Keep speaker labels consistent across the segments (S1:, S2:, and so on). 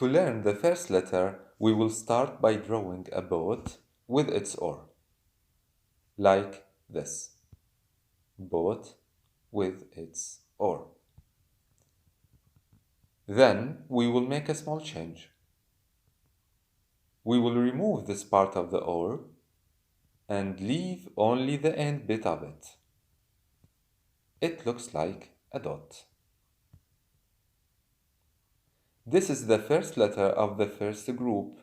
S1: To learn the first letter, we will start by drawing a boat with its oar, like this. Boat with its oar. Then we will make a small change. We will remove this part of the oar and leave only the end bit of it. It looks like a dot. This is the first letter of the first group.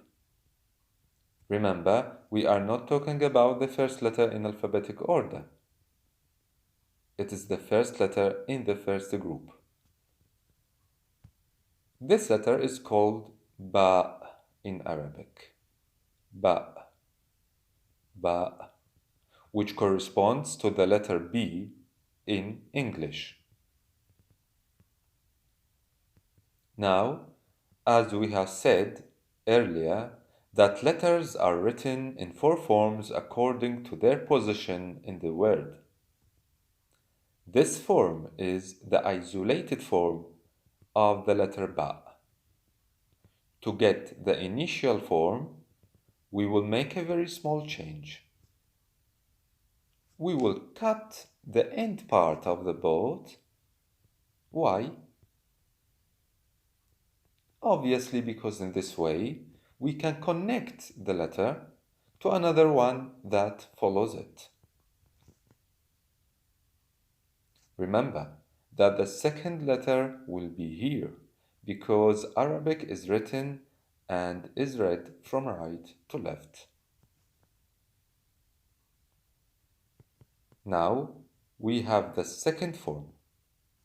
S1: Remember, we are not talking about the first letter in alphabetic order. It is the first letter in the first group. This letter is called ba in Arabic. Ba. Ba, which corresponds to the letter B in English. Now, as we have said earlier, that letters are written in four forms according to their position in the word. This form is the isolated form of the letter ba. To get the initial form, we will make a very small change. We will cut the end part of the boat. Why? Obviously, because in this way, we can connect the letter to another one that follows it. Remember that the second letter will be here because Arabic is written and is read from right to left. Now we have the second form,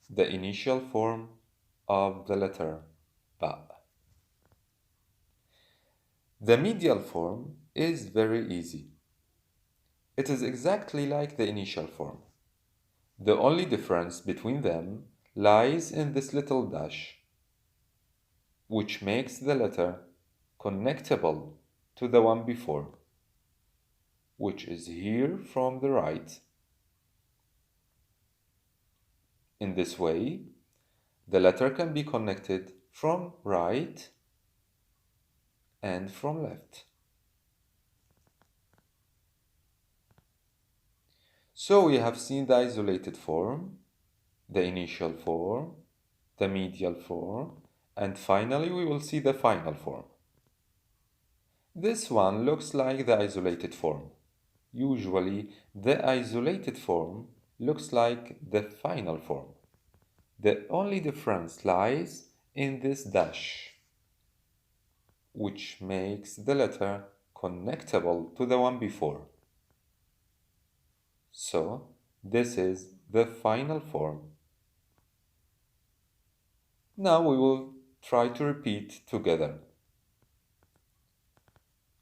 S1: the initial form of the letter ba. The medial form is very easy. It is exactly like the initial form. The only difference between them lies in this little dash, which makes the letter connectable to the one before, which is here from the right. In this way, the letter can be connected from right and from left. So we have seen the isolated form, the initial form, the medial form, and finally we will see the final form. This one looks like the isolated form. Usually, the isolated form looks like the final form. The only difference lies in this dash, which makes the letter connectable to the one before. So, this is the final form. Now we will try to repeat together.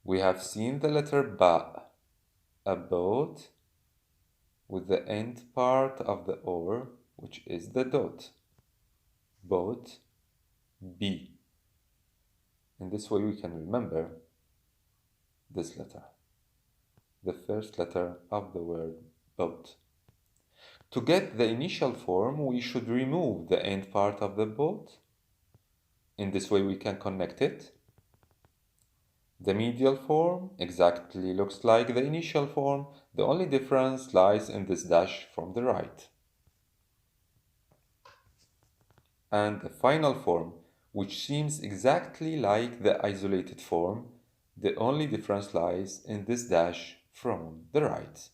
S1: We have seen the letter ba, a boat with the end part of the oar, which is the dot. Boat, B. In this way we can remember this letter, the first letter of the word boat. To get the initial form, we should remove the end part of the boat. In this way we can connect it. The medial form exactly looks like the initial form. The only difference lies in this dash from the right. And the final form, which seems exactly like the isolated form, the only difference lies in this dash from the right.